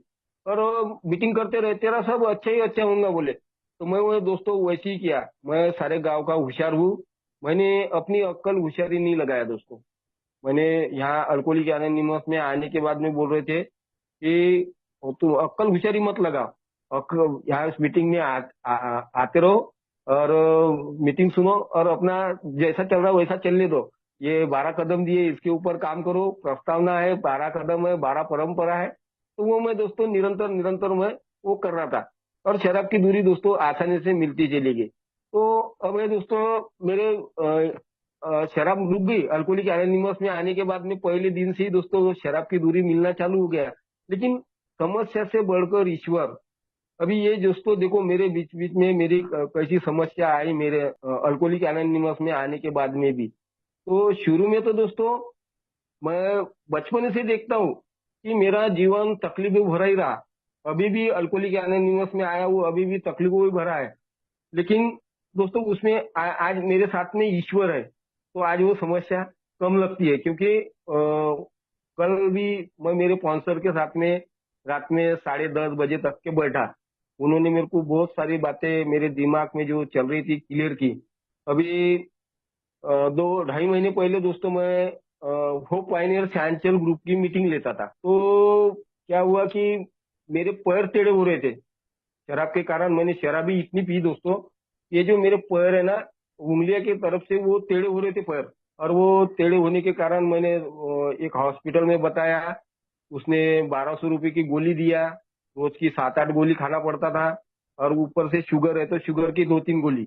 और मीटिंग करते रहे, तेरा सब अच्छा ही अच्छा होगा बोले। तो मैं वो दोस्तों वैसे ही किया, मैं सारे गांव का होशियार हूँ। मैंने अपनी अक्कल होशियारी नहीं लगाया दोस्तों। मैंने यहाँ अल्कोहलिक एनोनिमस में आने के बाद में बोल रहे थे कि तुम अक्कल होशियारी मत लगाओ, यहाँ इस मीटिंग में आते रहो और मीटिंग सुनो और अपना जैसा चल रहा है वैसा चलने दो। ये 12 कदम दिए, इसके ऊपर काम करो, प्रस्तावना है, 12 कदम है, 12 परंपरा है। तो वो मैं दोस्तों निरंतर निरंतर मैं वो कर रहा था। और शराब की दूरी दोस्तों आसानी से मिलती चली गई। तो अब मैं दोस्तों मेरे शराब रुक गई। अल्कोहलिक एनोनिमस में आने के बाद में पहले दिन से ही दोस्तों शराब की दूरी मिलना चालू हो गया। लेकिन समस्या से बढ़कर ईश्वर। अभी ये दोस्तों देखो, मेरे बीच बीच में मेरी कैसी समस्या आई मेरे अल्कोहलिक एनोनिमस में आने के बाद में भी। तो शुरू में तो दोस्तों मैं बचपन से देखता हूँ कि मेरा जीवन तकलीफों भरा ही रहा। अभी भी अल्कोहलिक एनोनिमस में आया हूँ, अभी भी तकलीफों ही भरा है। लेकिन दोस्तों उसमें आज मेरे साथ में ईश्वर है, तो आज वो समस्या कम लगती है। क्योंकि कल भी मैं मेरे स्पॉन्सर के साथ में रात में 10:30 बजे तक के बैठा। उन्होंने मेरे को बहुत सारी बातें मेरे दिमाग में जो चल रही थी क्लियर की। अभी 2 ढाई महीने पहले दोस्तों मैं होप पायनियर सैंचल ग्रुप की मीटिंग लेता था। तो क्या हुआ कि मेरे पैर टेढ़े हो रहे थे शराब के कारण। मैंने शराबी इतनी पी दोस्तों, ये जो मेरे पैर है ना, उंगलियों की तरफ से वो टेढ़े हो रहे थे पैर। और वो टेढ़े होने के कारण मैंने एक हॉस्पिटल में बताया। उसने 1200 रुपये की गोली दिया। रोज की 7-8 गोली खाना पड़ता था। और ऊपर से शुगर है तो शुगर की 2-3 गोली,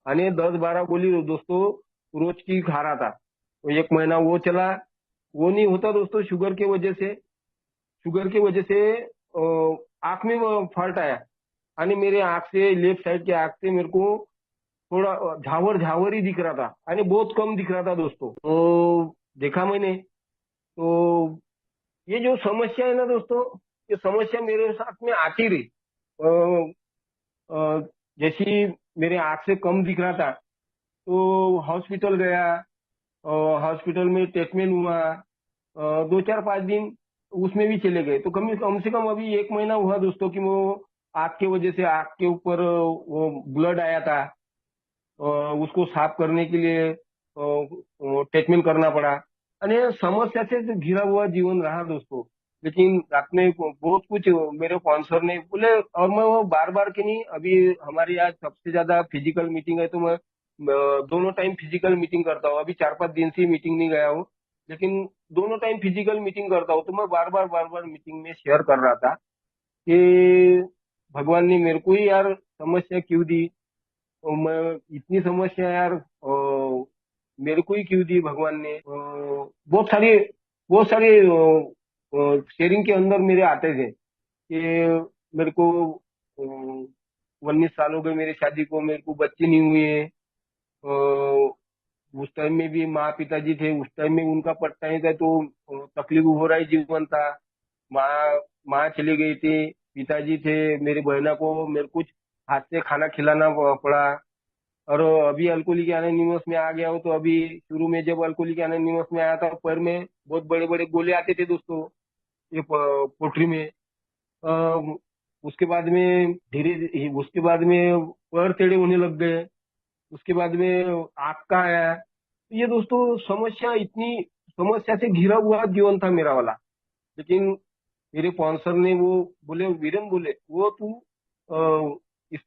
यानी 10-12 गोली दोस्तों रोज की खा रहा था। तो 1 महीना वो चला। वो नहीं होता दोस्तों, शुगर के वजह से आंख में वो फॉल्ट आया। आणि मेरे आंख से, लेफ्ट साइड के आंख से मेरे को थोड़ा झावर झावर ही दिख रहा था, आणि बहुत कम दिख रहा था दोस्तों। तो देखा मैंने, तो ये जो समस्या है ना दोस्तों, ये समस्या मेरे साथ में आती रही। जैसी मेरे आंख से कम दिख रहा था तो हॉस्पिटल गया। हॉस्पिटल में ट्रीटमेंट हुआ। 2-4-5 दिन उसमें भी चले गए। तो कम से कम अभी 1 महीना हुआ दोस्तों कि वो आग के वजह से आग के ऊपर वो ब्लड आया था। अ, उसको साफ करने के लिए ट्रीटमेंट करना पड़ा। आणि समस्या से तो घिरा हुआ जीवन रहा दोस्तों। लेकिन रात में बहुत कुछ मेरे स्पॉन्सर ने बोले, और मैं वो बार बार के नहीं, अभी हमारे यहाँ सबसे ज्यादा फिजिकल मीटिंग है तो मैं दोनों टाइम फिजिकल मीटिंग करता हूँ। अभी 4-5 दिन से मीटिंग नहीं गया हूँ, लेकिन दोनों टाइम फिजिकल मीटिंग करता हूँ। तो मैं बार बार मीटिंग में शेयर कर रहा था कि भगवान ने मेरे को ही यार समस्या क्यों दी। और मैं इतनी समस्या यार मेरे को ही क्यों दी भगवान ने। बहुत सारे शेयरिंग के अंदर मेरे आते थे कि मेरे को 19 साल हो गए मेरे शादी को, मेरे को बच्चे नहीं हुए। उस टाइम में भी माँ पिताजी थे, उस टाइम में उनका पट्टा नहीं था तो तकलीफ हो रहा ही जीवन था। माँ माँ चली गई थी, पिताजी थे, मेरी बहना को मेरे कुछ हाथ से खाना खिलाना पड़ा। और अभी अल्कोहलिक एनोनिमस में आ गया हूँ तो अभी शुरू में जब अल्कोहलिक एनोनिमस में आया था पैर में बहुत बड़े बड़े गोले आते थे दोस्तों, ये पोटरी में। अ, उसके बाद में उसके बाद में पैर टेढ़े होने लग गए। उसके बाद में आग का आया। तो ये दोस्तों समस्या से घिरा हुआ जीवन था मेरा वाला। लेकिन मेरे स्पॉन्सर ने वो बोले, वीरेन बोले, वो तू अ, इस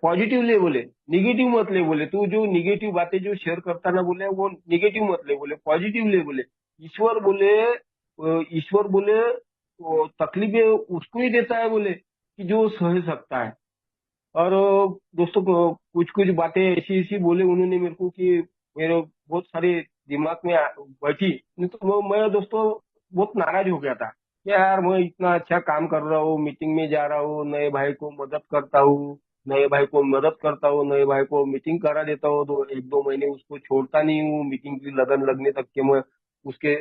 पॉजिटिव ले बोले, निगेटिव मत ले बोले। तू जो निगेटिव बातें जो शेयर करता ना बोले, वो निगेटिव मत ले बोले, पॉजिटिव ले बोले। ईश्वर बोले ईश्वर बोले तकलीफें उसको ही देता है बोले कि जो सह सकता है। और दोस्तों को कुछ कुछ बातें ऐसी ऐसी बोले उन्होंने मेरे को कि मेरे बहुत सारे दिमाग में बैठी। नहीं तो मैं दोस्तों बहुत नाराज हो गया था कि यार मैं इतना अच्छा काम कर रहा हूँ, मीटिंग में जा रहा हूँ, नए भाई को मदद करता हूँ, नए भाई को मीटिंग करा देता हूँ, तो 1-2 महीने उसको छोड़ता नहीं हूँ मीटिंग की लगन लगने तक के मैं उसके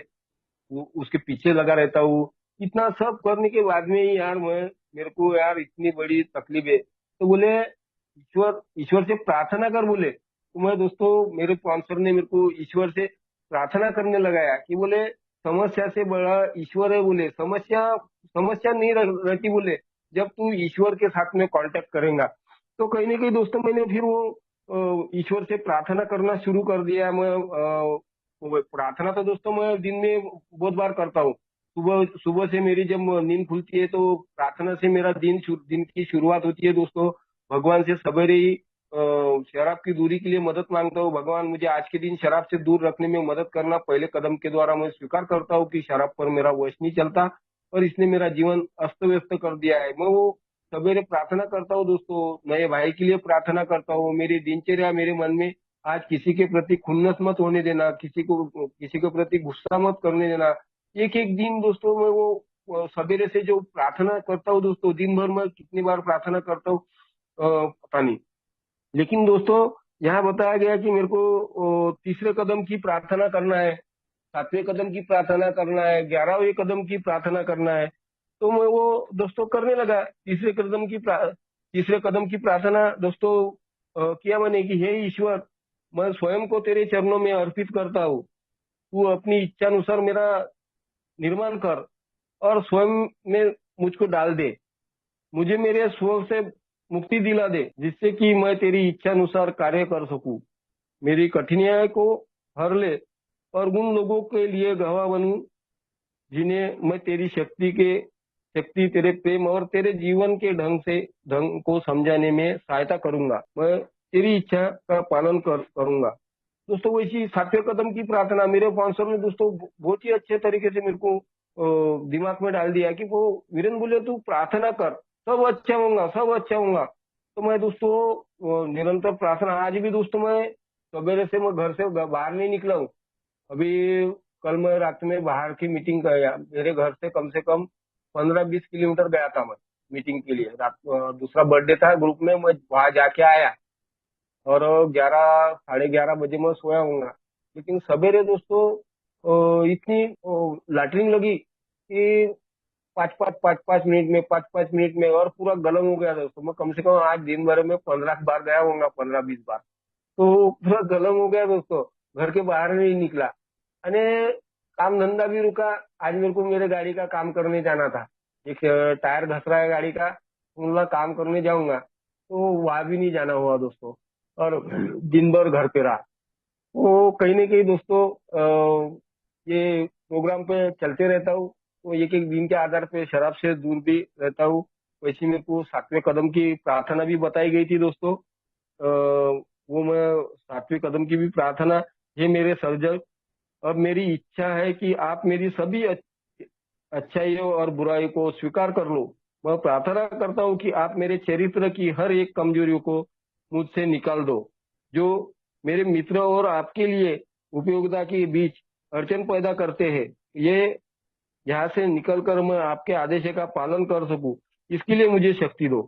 उसके पीछे लगा रहता हूँ। इतना सब करने के बाद में ही यार मैं मेरे को यार इतनी बड़ी तकलीफ है। तो बोले ईश्वर ईश्वर से प्रार्थना कर बोले। तो मैं दोस्तों मेरे स्पॉन्सर ने मेरे को ईश्वर से प्रार्थना करने लगाया कि बोले समस्या से बड़ा ईश्वर है बोले। समस्या समस्या नहीं रहती बोले, जब तू ईश्वर के साथ में कांटेक्ट करेगा। तो कहीं ना कहीं दोस्तों मैंने फिर वो ईश्वर से प्रार्थना करना शुरू कर दिया। मैं वो प्रार्थना तो दोस्तों मैं दिन में बहुत बार करता हूँ। सुबह सुबह से मेरी जब नींद खुलती है तो प्रार्थना से मेरा दिन की शुरुआत होती है दोस्तों। भगवान से सवेरे ही शराब की दूरी के लिए मदद मांगता हूँ। भगवान मुझे आज के दिन शराब से दूर रखने में मदद करना। पहले कदम के द्वारा मैं स्वीकार करता हूँ कि शराब पर मेरा वश नहीं चलता और इसने मेरा जीवन अस्त व्यस्त कर दिया है। मैं वो सवेरे प्रार्थना करता हूँ दोस्तों, नए भाई के लिए प्रार्थना करता हूँ। मेरी दिनचर्या मेरे मन में आज किसी के प्रति खुन्नस मत होने देना, किसी के प्रति गुस्सा मत करने देना। एक एक दिन दोस्तों मैं वो सवेरे से जो प्रार्थना करता हूँ दोस्तों, दिन भर मैं कितनी बार प्रार्थना करता हूँ पता नहीं। लेकिन दोस्तों यहाँ बताया गया कि मेरे को तीसरे कदम की प्रार्थना करना है, सातवें कदम की प्रार्थना करना है, 11वें कदम की प्रार्थना करना है। तो मैं वो दोस्तों करने लगा। तीसरे कदम की प्रार्थना दोस्तों किया मैंने कि हे ईश्वर, मैं स्वयं को तेरे चरणों में अर्पित करता हूँ। तू अपनी इच्छा अनुसार मेरा निर्माण कर और स्वयं में मुझको डाल दे। मुझे मेरे स्व से मुक्ति दिला दे, जिससे कि मैं तेरी इच्छा अनुसार कार्य कर सकूं। मेरी कठिनाई को हर ले और उन लोगों के लिए गवाह बनूं जिन्हें मैं तेरी शक्ति, तेरे प्रेम और तेरे जीवन के ढंग को समझाने में सहायता करूंगा। मैं तेरी इच्छा का पालन करूंगा दोस्तों। वैसी सातवें कदम की प्रार्थना मेरे स्पॉन्सर ने दोस्तों बहुत ही अच्छे तरीके से मेरे को दिमाग में डाल दिया कि वो वीरेन बोले तू प्रार्थना कर, सब अच्छा होगा, सब अच्छा होगा। तो मैं दोस्तों निरंतर प्रार्थना आज भी दोस्तों मैं सवेरे से मैं घर से बाहर नहीं निकला हूँ अभी। कल मैं रात में बाहर की मीटिंग गया, मेरे घर से कम 15-20 किलोमीटर गया था मैं मीटिंग के लिए। दूसरा बर्थडे था ग्रुप में, मैं वहां जाके आया और 11 साढ़े 11 बजे मैं सोया हूँगा। लेकिन सवेरे दोस्तों इतनी लैट्रिन लगी कि 5-5 मिनट में और पूरा गलम हो गया दोस्तों। मैं कम से कम आज दिन भर में 15 बार गया हूँगा, 15-20 बार। तो पूरा गलम हो गया दोस्तों, घर के बाहर नहीं निकला। अरे काम धंधा भी रुका। आज मेरे को मेरे गाड़ी का काम करने जाना था, एक टायर घस रहा है गाड़ी का, उनका काम करने जाऊंगा। तो वहां भी नहीं जाना हुआ दोस्तों और दिन भर घर पे रहा। वो कहीं ना कहीं दोस्तों ये प्रोग्राम पे चलते रहता हूँ। तो एक एक दिन के आधार पे शराब से दूर भी रहता हूँ। वैसे मेरे को सातवें कदम की प्रार्थना भी बताई गई थी दोस्तों। वो मैं सातवें कदम की भी प्रार्थना, हे मेरे सर्जक, अब मेरी इच्छा है कि आप मेरी सभी अच्छाइयों और बुराई को स्वीकार कर लो। मैं प्रार्थना करता हूँ कि आप मेरे चरित्र की हर एक कमजोरियों को मुझसे निकाल दो, जो मेरे मित्र और आपके लिए उपयोगिता के बीच अड़चन पैदा करते हैं। ये यहाँ से निकलकर मैं आपके आदेश का पालन कर सकूं, इसके लिए मुझे शक्ति दो।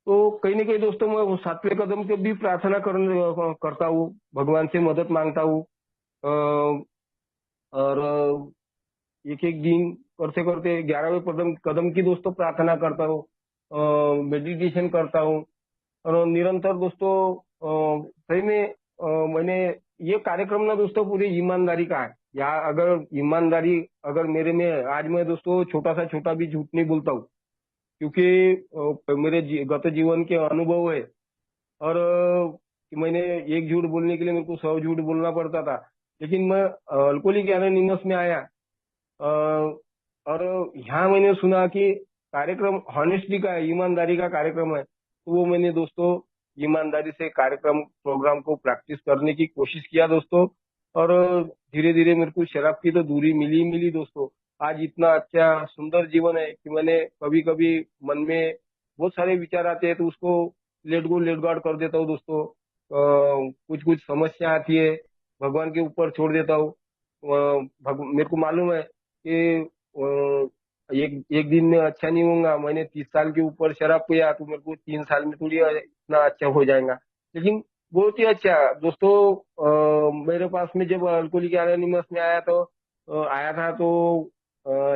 तो कहीं ना कहीं दोस्तों मैं वो सातवें कदम के भी प्रार्थना करता हूँ, भगवान से मदद मांगता हूँ। और एक एक दिन करते करते 11वें कदम कदम की दोस्तों प्रार्थना करता हूँ, मेडिटेशन करता हूँ। और निरंतर दोस्तों सही में मैंने ये कार्यक्रम ना दोस्तों पूरी ईमानदारी का है। या अगर ईमानदारी अगर मेरे में, आज मैं दोस्तों छोटा भी झूठ नहीं बोलता हूँ, क्योंकि मेरे गत जीवन के अनुभव है। और कि मैंने एक झूठ बोलने के लिए मेरे को 100 झूठ बोलना पड़ता था। लेकिन मैं अल्कोहलिक एनोनिमस में आया और यहाँ मैंने सुना कि कार्यक्रम हॉनेस्टी का है, ईमानदारी का कार्यक्रम है। तो वो मैंने दोस्तों ईमानदारी से कार्यक्रम प्रोग्राम को प्रैक्टिस करने की कोशिश किया दोस्तों। और धीरे धीरे मेरे को शराब की तो दूरी मिली दोस्तों। आज इतना अच्छा सुंदर जीवन है कि मैंने कभी कभी मन में बहुत सारे विचार आते हैं तो उसको लेट गॉड कर देता हूँ दोस्तों। कुछ कुछ समस्या आती है, भगवान के ऊपर छोड़ देता हूँ। मेरे को मालूम है कि एक एक दिन में अच्छा नहीं होगा। मैंने 30 साल के ऊपर शराब पिया तो मेरे को 3 साल में थोड़ी इतना अच्छा हो जाएगा। लेकिन बहुत ही अच्छा दोस्तों, मेरे पास में जब अल्कोहलिक एनोनिमस में आया था तो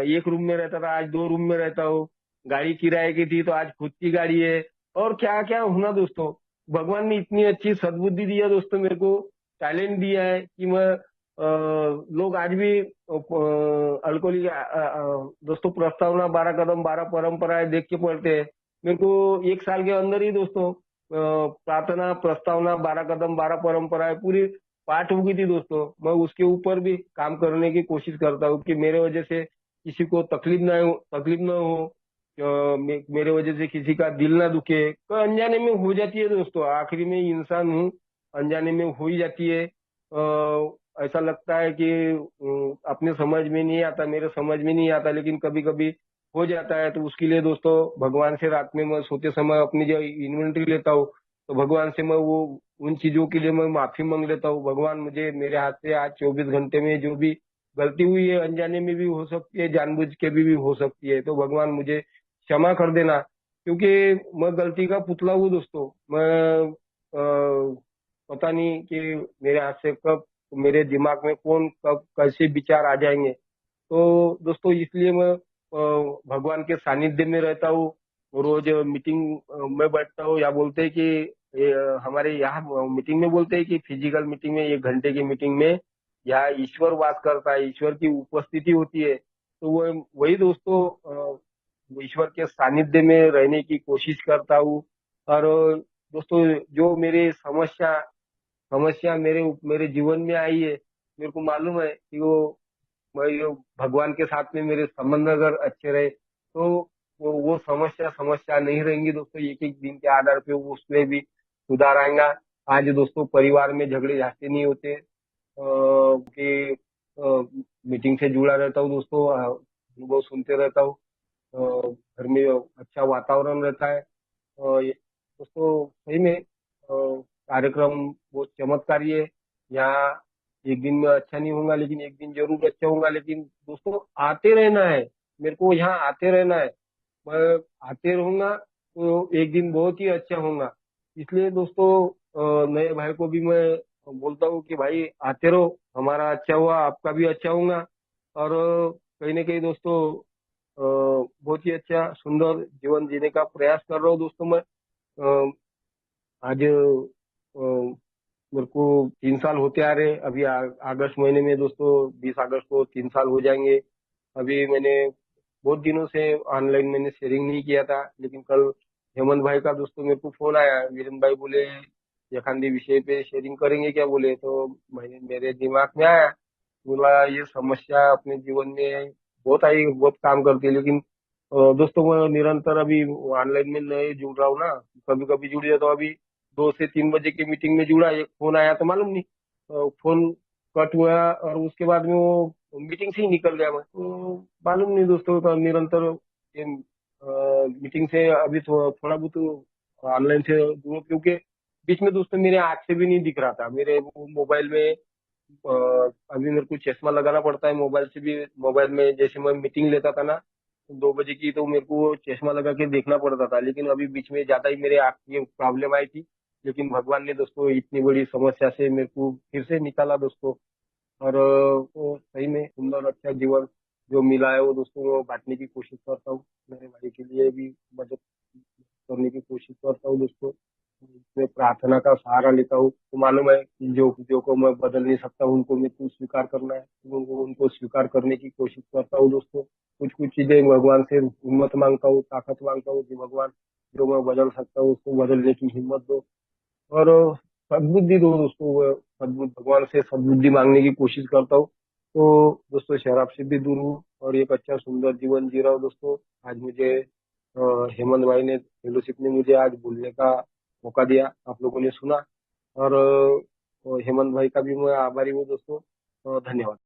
एक रूम में रहता था, आज 2 रूम में रहता हूँ। गाड़ी किराए की थी तो आज खुद की गाड़ी है। और क्या क्या होना दोस्तों, भगवान ने इतनी अच्छी सद्बुद्धि दिया दोस्तों मेरे को, टैलेंट दिया है कि मैं लोग आज भी अल्कोहलिक दोस्तों, प्रस्तावना 12 कदम 12 परंपराएं देख के पढ़ते हैं। मेरे को 1 साल के अंदर ही दोस्तों प्रार्थना, प्रस्तावना, 12 कदम 12 परंपराएं पूरी पाठ हो गई थी दोस्तों। मैं उसके ऊपर भी काम करने की कोशिश करता हूँ कि मेरे वजह से किसी को तकलीफ ना हो, मेरे वजह से किसी का दिल ना दुखे। तो अनजाने में हो जाती है दोस्तों, आखिरी में इंसान हूँ, अनजाने में हो ही जाती है। ऐसा लगता है कि अपने समझ में नहीं आता, मेरे समझ में नहीं आता, लेकिन कभी कभी हो जाता है। तो उसके लिए दोस्तों भगवान से रात में मैं सोते समय अपनी जो इन्वेंटरी लेता हूँ, तो भगवान से मैं वो उन चीजों के लिए मैं माफी मांग लेता हूँ। भगवान, मुझे मेरे हाथ से आज 24 घंटे में जो भी गलती हुई है, अनजाने में भी हो सकती है, जानबूझ के भी हो सकती है, तो भगवान मुझे क्षमा कर देना। क्योंकि मैं गलती का पुतला हूँ दोस्तों। मैं पता नहीं कि मेरे हाथ से कब मेरे दिमाग में कौन कब कैसे विचार आ जाएंगे। तो दोस्तों इसलिए मैं भगवान के सानिध्य में रहता हूँ। रोज मीटिंग में बैठता हूँ, या बोलते हैं कि हमारे यहाँ मीटिंग में बोलते हैं कि फिजिकल मीटिंग में, 1 घंटे की मीटिंग में यहाँ ईश्वर वास करता है, ईश्वर की उपस्थिति होती है। तो वो वही दोस्तों ईश्वर के सानिध्य में रहने की कोशिश करता हूँ। और दोस्तों जो मेरी समस्या समस्या मेरे मेरे जीवन में आई है, मेरे को मालूम है कि मैं ये भगवान के साथ में मेरे संबंध अगर अच्छे रहे तो वो समस्या समस्या नहीं रहेंगी दोस्तों। एक एक दिन के आधार पे वो उसमें भी सुधार आएगा। आज दोस्तों परिवार में झगड़े झांसे नहीं होते, कि मीटिंग से जुड़ा रहता हूँ दोस्तों, अनुभव सुनते रहता हूँ। घर में अच्छा वातावरण रहता है। दोस्तों सही में कार्यक्रम बहुत चमत्कारी है। यहाँ एक दिन में अच्छा नहीं होगा, लेकिन एक दिन जरूर अच्छा होगा। लेकिन दोस्तों आते रहना है, मेरे को यहाँ आते रहना है। मैं आते रहूंगा तो एक दिन बहुत ही अच्छा होगा। इसलिए दोस्तों नए भाई को भी मैं बोलता हूँ कि भाई आते रहो, हमारा अच्छा हुआ आपका भी अच्छा होगा। और कहीं ना कहीं दोस्तों बहुत ही अच्छा सुंदर जीवन जीने का प्रयास कर रहा हूँ दोस्तों मैं। आज मेरे को 3 साल होते आ रहे। अभी अगस्त महीने में दोस्तों 20 अगस्त को 3 साल हो जाएंगे। अभी मैंने बहुत दिनों से ऑनलाइन मैंने शेयरिंग नहीं किया था, लेकिन कल हेमंत भाई का दोस्तों मेरे को फोन आया। वीरेंद्र भाई बोले यखांदी विषय पे शेयरिंग करेंगे क्या, बोले। तो मेरे दिमाग में आया, बोला ये समस्या अपने जीवन में बहुत आई, बहुत काम करती है। लेकिन दोस्तों मैं निरंतर अभी ऑनलाइन में नहीं जुड़ रहा हूँ ना, कभी कभी जुड़ जाता हूँ। अभी 2 से 3 बजे की मीटिंग में जुड़ा, एक फोन आया तो मालूम नहीं, फोन कट हुआ और उसके बाद में वो मीटिंग से ही निकल गया। मैं तो मालूम नहीं दोस्तों, तो निरंतर मीटिंग से अभी थोड़ा बहुत ऑनलाइन से दूर, क्योंकि बीच में दोस्तों मेरे आँख से भी नहीं दिख रहा था। मेरे वो मोबाइल में अभी मेरे को चश्मा लगाना पड़ता है मोबाइल से भी। मोबाइल में जैसे मैं मीटिंग लेता था ना 2 बजे की, तो मेरे को चश्मा लगा के देखना पड़ता था। लेकिन अभी बीच में ज्यादा ही मेरे आँख की प्रॉब्लम आई थी, लेकिन भगवान ने दोस्तों इतनी बड़ी समस्या से मेरे को फिर से निकाला दोस्तों। और वो सही में सुंदर अच्छा जीवन जो मिला है वो दोस्तों वो बांटने की कोशिश करता हूँ। मेरे भाई के लिए भी मदद करने की कोशिश करता हूँ दोस्तों। मैं प्रार्थना का सहारा लेता हूँ। तो मालूम है कि जो जो को मैं बदल नहीं सकता, उनको मैं तू स्वीकार करना है, तो उनको स्वीकार करने की कोशिश करता हूँ दोस्तों। कुछ कुछ चीजें भगवान से हिम्मत मांगता हूँ, ताकत मांगता हूँ कि भगवान जो मैं बदल सकता हूँ उसको बदलने की हिम्मत दो। और सद्बुद्धि दो दोस्तों। सद्बुद्धि, भगवान से सद्बुद्धि मांगने की कोशिश करता हूँ। तो दोस्तों शराब से भी दूर हूँ और एक अच्छा सुंदर जीवन जी रहा हूँ दोस्तों। आज मुझे हेमंत भाई ने, फेलोशिप ने मुझे आज बोलने का मौका दिया, आप लोगों ने सुना। और हेमंत भाई का भी मैं आभारी हूँ दोस्तों। धन्यवाद।